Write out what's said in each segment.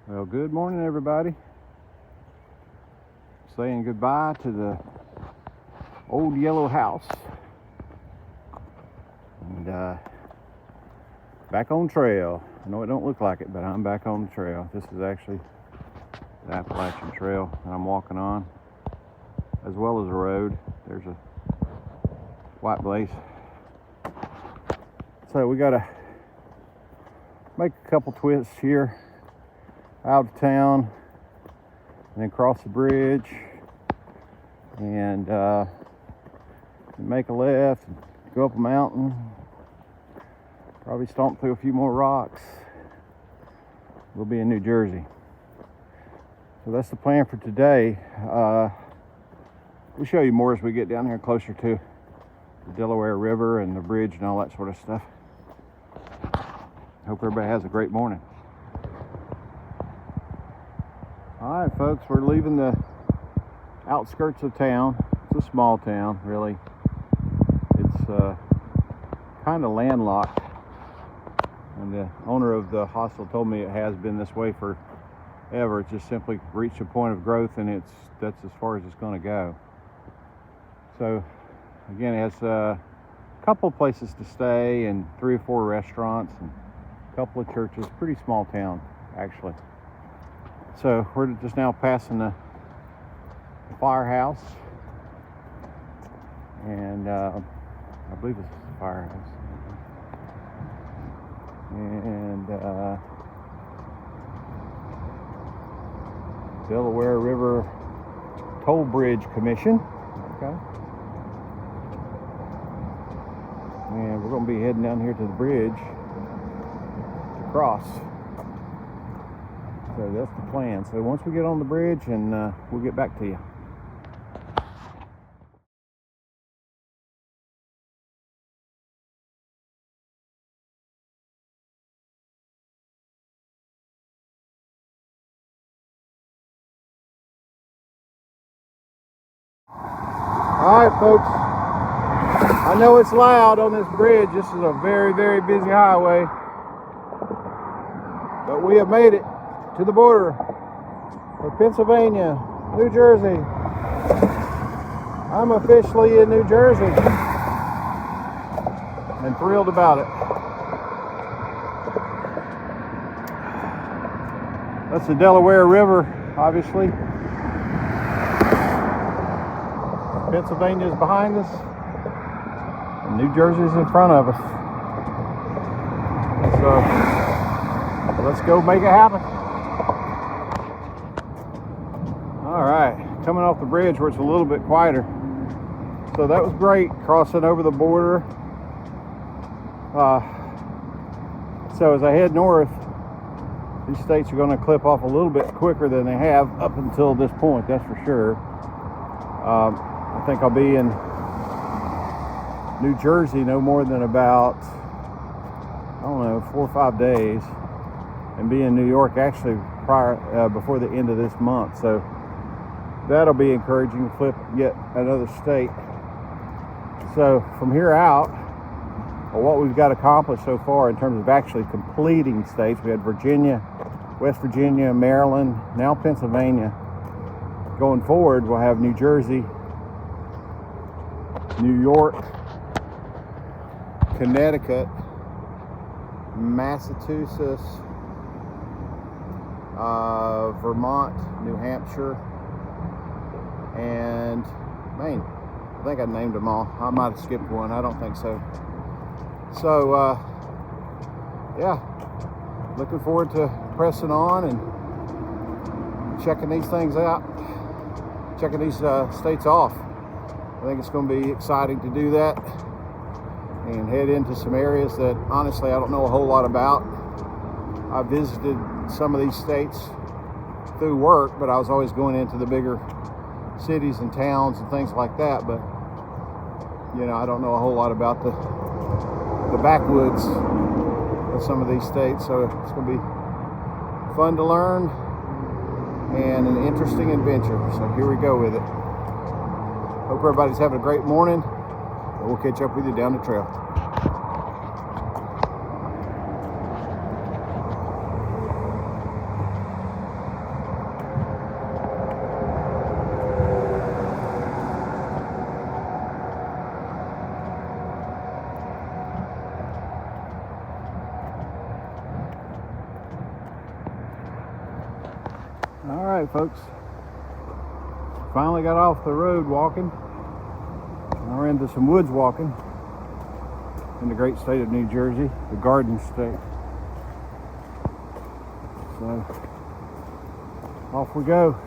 Well, good morning, everybody. Saying goodbye to the old yellow house. And back on trail. I know it don't look like it, but I'm back on the trail. This is actually the Appalachian Trail that I'm walking on, as well as a road. There's a white blaze. So we got to make a couple twists here out of town and then cross the bridge and make a left and go up a mountain, probably stomp through a few more rocks. We'll be in New Jersey. So that's the plan for today. We'll show you more as we get down here closer to the Delaware River and the bridge and all that sort of stuff. Hope everybody has a great morning. All right, folks, we're leaving the outskirts of town. It's a small town, really. It's kind of landlocked, and the owner of the hostel told me it has been this way forever. It's just simply reached a point of growth, and that's as far as it's going to go. So, again, it has a couple of places to stay and 3 or 4 restaurants and a couple of churches. Pretty small town, actually. So we're just now passing the firehouse, and I believe it's the firehouse, and Delaware River Toll Bridge Commission. Okay, and we're going to be heading down here to the bridge to cross. So that's the plan. So once we get on the bridge, and we'll get back to you. All right, folks. I know it's loud on this bridge. This is a very, very busy highway. But we have made it to the border of Pennsylvania, New Jersey. I'm officially in New Jersey and thrilled about it. That's the Delaware River, obviously. Pennsylvania is behind us, and New Jersey is in front of us. So let's go make it happen. All right, coming off the bridge where it's a little bit quieter. So that was great, crossing over the border. So as I head north, these states are going to clip off a little bit quicker than they have up until this point, that's for sure. I think I'll be in New Jersey no more than about, 4 or 5 days, and be in New York actually before the end of this month. So that'll be encouraging to flip yet another state. So from here out, what we've got accomplished so far in terms of actually completing states, we had Virginia, West Virginia, Maryland, now Pennsylvania. Going forward, we'll have New Jersey, New York, Connecticut, Massachusetts, Vermont, New Hampshire, and Maine. I think I named them all. I might have skipped one. I don't think so. So, yeah, looking forward to pressing on and checking these things out, checking these states off. I think it's going to be exciting to do that and head into some areas that honestly I don't know a whole lot about. I visited some of these states through work, but I was always going into the bigger cities and towns and things like that. But I don't know a whole lot about the backwoods of some of these states. So it's going to be fun to learn and an interesting adventure. So here we go with it. Hope everybody's having a great morning, and we'll catch up with you down the trail. All right, folks. Finally got off the road walking. Now we're into some woods walking in the great state of New Jersey, the Garden State. So off we go.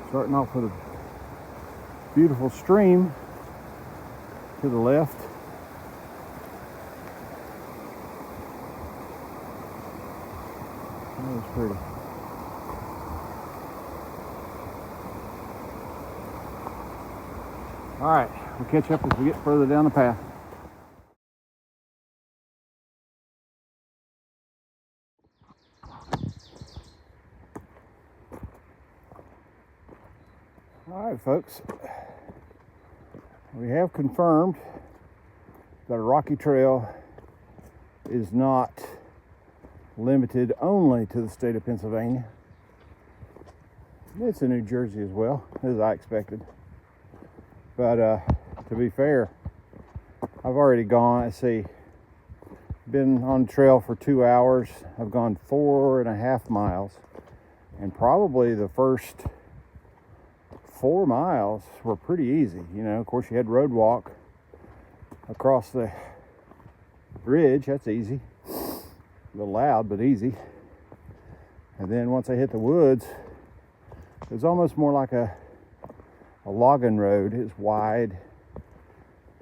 Starting off with a beautiful stream to the left. That was pretty. All right, we'll catch up as we get further down the path. All right, folks, we have confirmed that a rocky trail is not limited only to the state of Pennsylvania. It's in New Jersey as well, as I expected. But to be fair, I've already gone, been on the trail for 2 hours. I've gone 4.5 miles, and probably the first 4 miles were pretty easy. You know, of course, you had road walk across the bridge. That's easy. A little loud, but easy. And then once I hit the woods, it was almost more like a logging road. It was wide,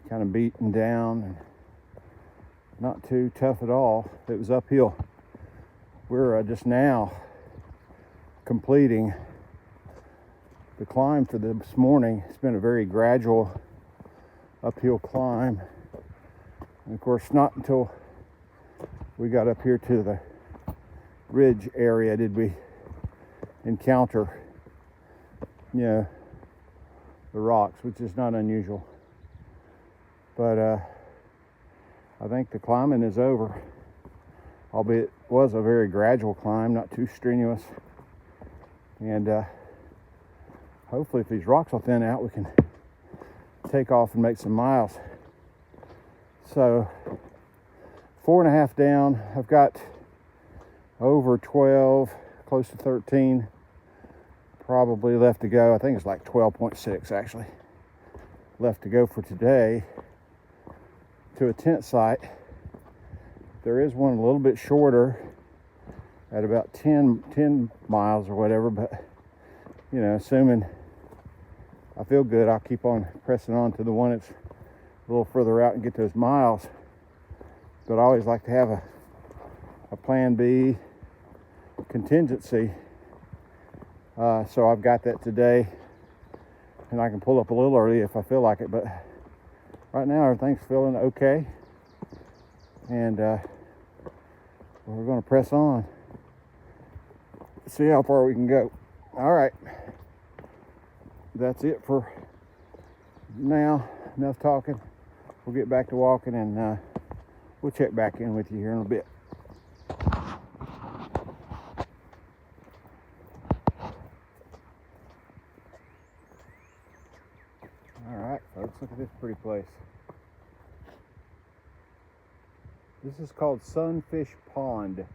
kind of beaten down, and not too tough at all. It was uphill. We're just now completing the climb for this morning. It's been a very gradual uphill climb. And of course, not until we got up here to the ridge area did we encounter, you know, the rocks, which is not unusual. But I think the climbing is over, albeit it was a very gradual climb, not too strenuous. And hopefully if these rocks will thin out, we can take off and make some miles. So 4.5 down, I've got over 12, close to 13 probably left to go. I think it's like 12.6 actually left to go for today to a tent site. There is one a little bit shorter at about 10 miles or whatever, but you know, assuming I feel good, I'll keep on pressing on to the one that's a little further out and get those miles. But I always like to have a plan B contingency. So I've got that today, and I can pull up a little early if I feel like it. But right now everything's feeling okay, and we're going to press on. See how far we can go. All right, that's it for now. Enough talking. We'll get back to walking, and we'll check back in with you here in a bit. All right, folks, look at this pretty place. This is called Sunfish Pond.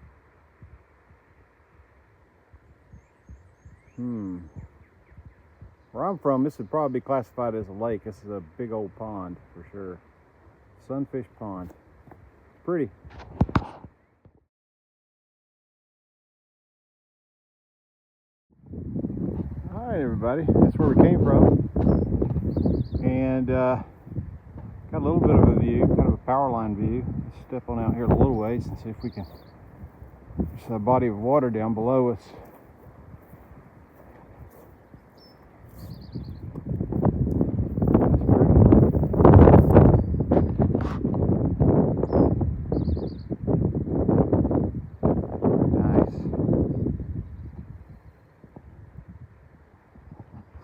Where I'm from, this would probably be classified as a lake. This is a big old pond for sure. Sunfish Pond. Pretty. All right, everybody. That's where we came from. And got a little bit of a view, kind of a power line view. Let's step on out here a little ways and see if we can. There's a body of water down below us.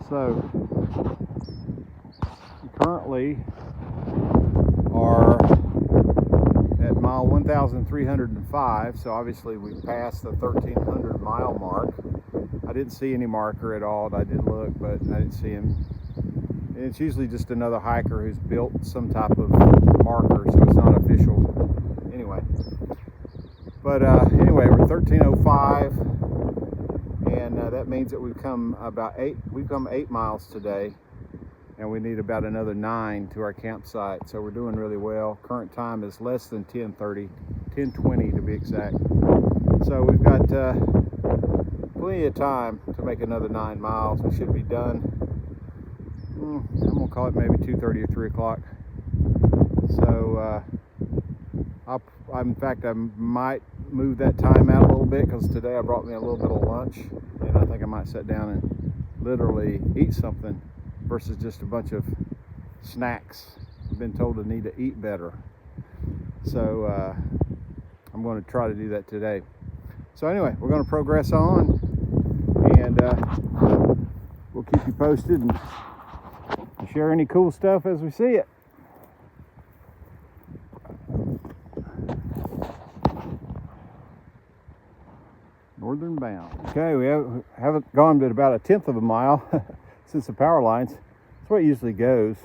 So we currently are at mile 1,000. 10,305, so obviously we passed the 1,300 mile mark. I didn't see any marker at all. I did look, but I didn't see him. And it's usually just another hiker who's built some type of marker, so it's not official anyway. But anyway, we're 1305, and that means that we've come 8 miles today, and we need about another 9 to our campsite. So we're doing really well. Current time is less than 10:30, 10:20 to be exact. So we've got plenty of time to make another 9 miles. We should be done. I'm gonna call it maybe 2:30 or 3 o'clock. So in fact, I might move that time out a little bit, because today I brought me a little bit of lunch, and I think I might sit down and literally eat something versus just a bunch of snacks. I've been told to need to eat better. So I'm going to try to do that today. So anyway, we're going to progress on, and we'll keep you posted and share any cool stuff as we see it. Northern bound. Okay, we haven't gone but about 1/10 of a mile since the power lines. That's what it usually goes.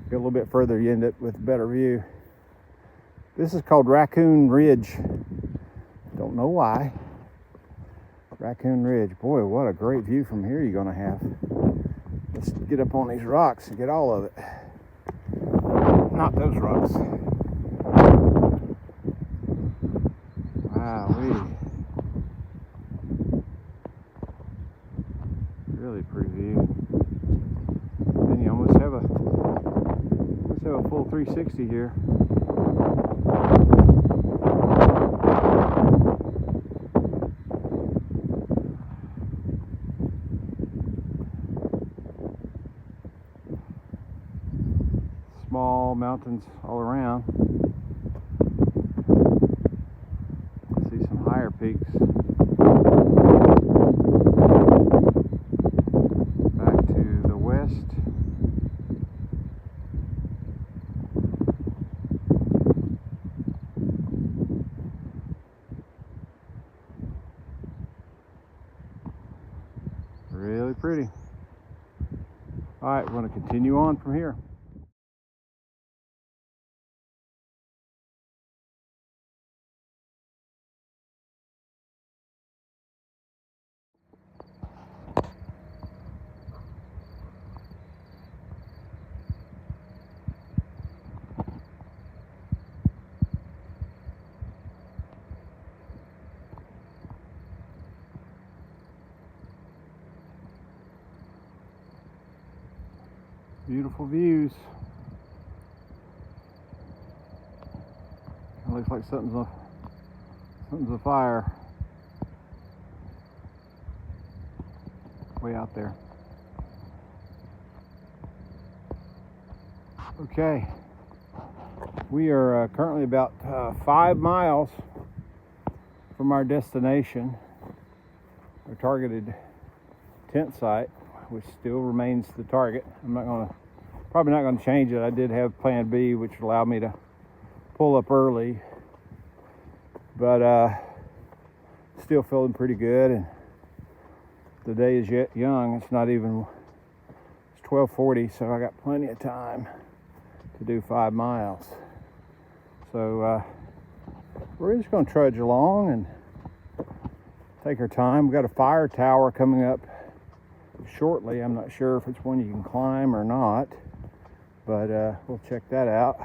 Get a little bit further, you end up with a better view. This is called Raccoon Ridge. Don't know why. Raccoon Ridge. Boy, what a great view from here you're gonna have. Let's get up on these rocks and get all of it. Not those rocks. Wow, really pretty view. And you almost have a full 360 here. Small mountains all around. See some higher peaks. Back to the west. Really pretty. All right, we're going to continue on from here. Beautiful views. It looks like something's afire way out there. Okay, we are currently about 5 miles from our destination, our targeted tent site, which still remains the target. Probably not gonna change it. I did have plan B, which would allow me to pull up early, but still feeling pretty good. And the day is yet young. It's 12:40, so I got plenty of time to do 5 miles. So we're just gonna trudge along and take our time. We've got a fire tower coming up shortly. I'm not sure if it's one you can climb or not, but we'll check that out.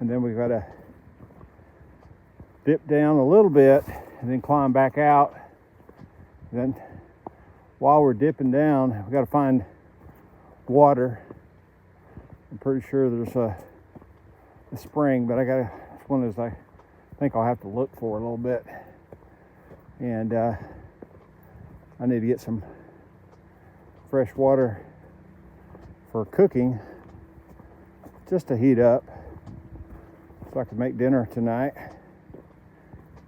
And then we've got to dip down a little bit and then climb back out. Then while we're dipping down, we've got to find water. I'm pretty sure there's a spring, but it's one of those I think I'll have to look for a little bit. And I need to get some fresh water for cooking, just to heat up so I can make dinner tonight,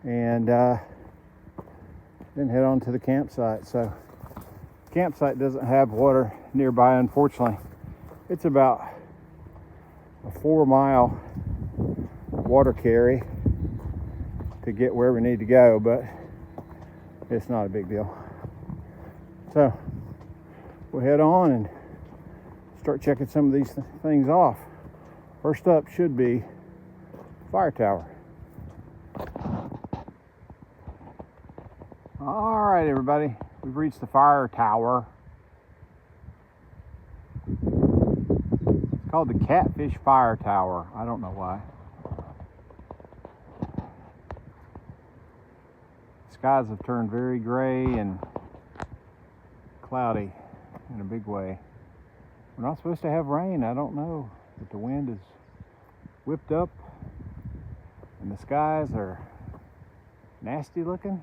and then head on to the campsite. So campsite doesn't have water nearby, unfortunately. It's about a 4 mile water carry, to get where we need to go, but it's not a big deal. So we'll head on and start checking some of these things off. First up should be fire tower. All right, everybody, we've reached the fire tower. It's called the Catfish Fire Tower. I don't know why. Skies have turned very gray and cloudy in a big way. We're not supposed to have rain. I don't know, but the wind is whipped up and the skies are nasty looking.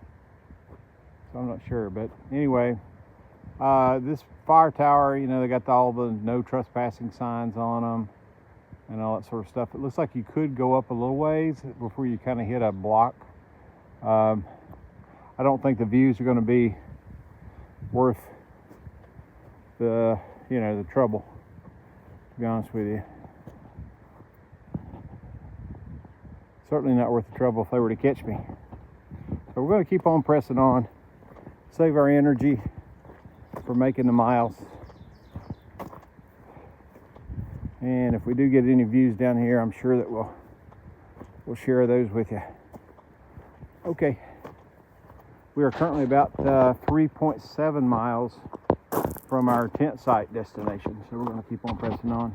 So I'm not sure, but anyway, this fire tower, you know, they got all the no trespassing signs on them and all that sort of stuff. It looks like you could go up a little ways before you kind of hit a block. I don't think the views are going to be worth the, you know, the trouble, to be honest with you. Certainly not worth the trouble if they were to catch me. So we're going to keep on pressing on, save our energy for making the miles. And if we do get any views down here, I'm sure that we'll share those with you. Okay. We are currently about 3.7 miles from our tent site destination, so we're going to keep on pressing on.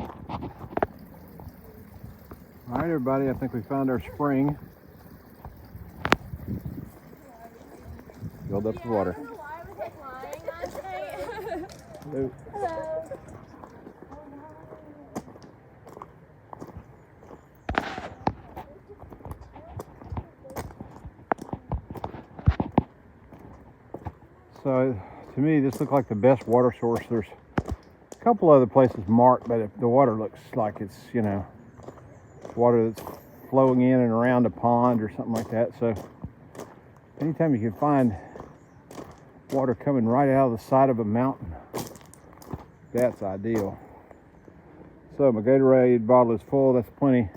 All right, everybody, I think we found our spring. Filled up the water. Hello. So to me, this looks like the best water source. There's a couple other places marked, but the water looks like it's, you know, water that's flowing in and around a pond or something like that. So anytime you can find water coming right out of the side of a mountain, that's ideal. So my Gatorade bottle is full. That's plenty.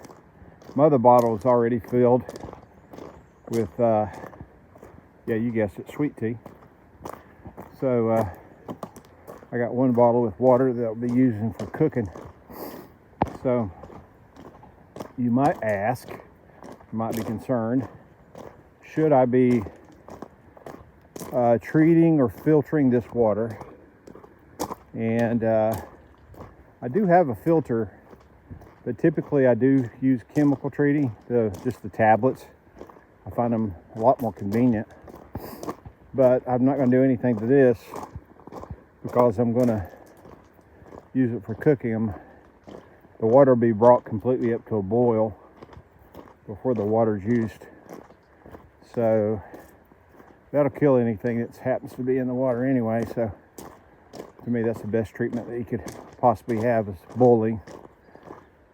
My other bottle is already filled with, yeah, you guessed it, sweet tea. So I got one bottle with water that I'll be using for cooking. So you might ask, you might be concerned, should I be treating or filtering this water? And I do have a filter, but typically I do use chemical treating, just the tablets. I find them a lot more convenient. But I'm not going to do anything to this because I'm going to use it for cooking them. The water will be brought completely up to a boil before the water's used. So that'll kill anything that happens to be in the water anyway. So to me, that's the best treatment that you could possibly have, is boiling.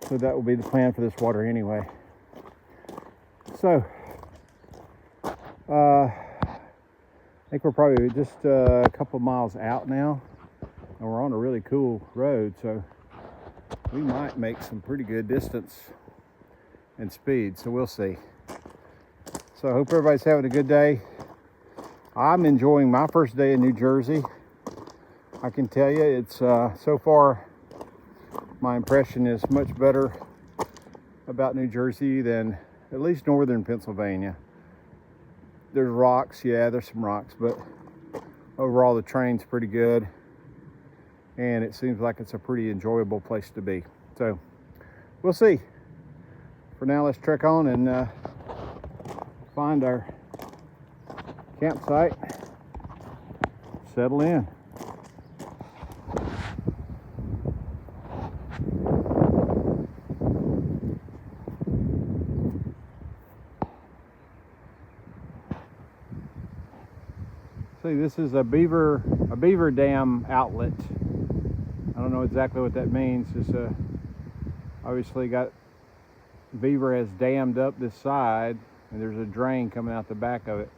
So that will be the plan for this water anyway. So I think we're probably just a couple miles out now, and we're on a really cool road, so we might make some pretty good distance and speed, so we'll see. So I hope everybody's having a good day. I'm enjoying my first day in New Jersey. I can tell you, it's so far my impression is much better about New Jersey than at least northern Pennsylvania. There's rocks, yeah, there's some rocks, but overall the train's pretty good, and it seems like it's a pretty enjoyable place to be. So we'll see. For now, let's trek on and find our campsite, settle in. See, this is a beaver dam outlet. I don't know exactly what that means. It's obviously got, beaver has dammed up this side, and there's a drain coming out the back of it.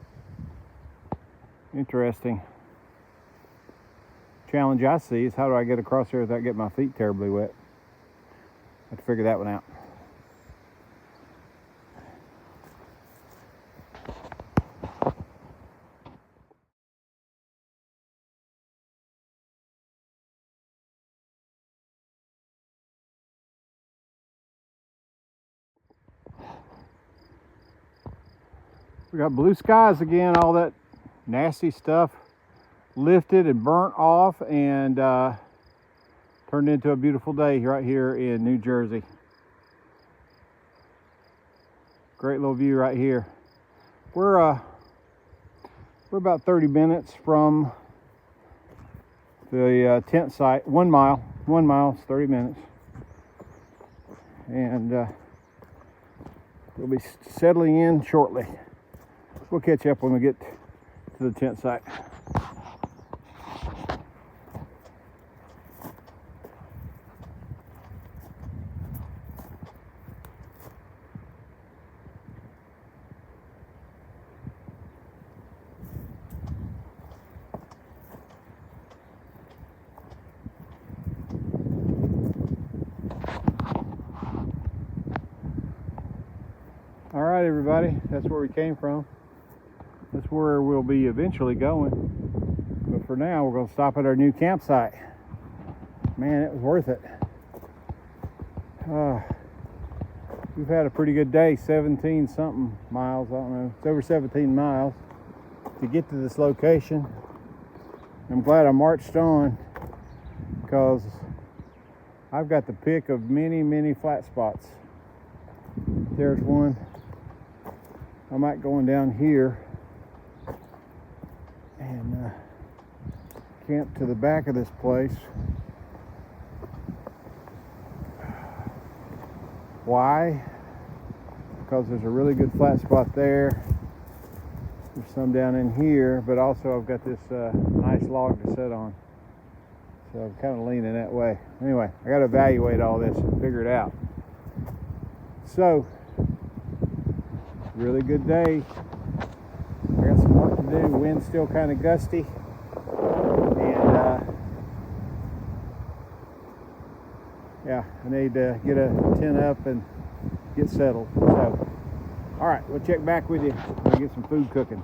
Interesting. Challenge I see is, how do I get across here without getting my feet terribly wet? I have to figure that one out. We got blue skies again, all that nasty stuff lifted and burnt off and turned into a beautiful day right here in New Jersey. Great little view right here. We're about 30 minutes from the tent site. 1 mile. 1 mile is 30 minutes. And we'll be settling in shortly. We'll catch up when we get to the tent site. All right, everybody, that's where we came from. That's where we'll be eventually going. But for now, we're going to stop at our new campsite. Man, it was worth it. We've had a pretty good day, 17 something miles, I don't know. It's over 17 miles to get to this location. I'm glad I marched on because I've got the pick of many, many flat spots. There's one. I might go on down here and camp to the back of this place. Why? Because there's a really good flat spot there. There's some down in here, but also I've got this nice log to sit on. So I'm kind of leaning that way. Anyway, I got to evaluate all this and figure it out. So, really good day. I got some work to do. Wind's still kind of gusty. And yeah, I need to get a tent up and get settled. So, all right, we'll check back with you when I get some food cooking.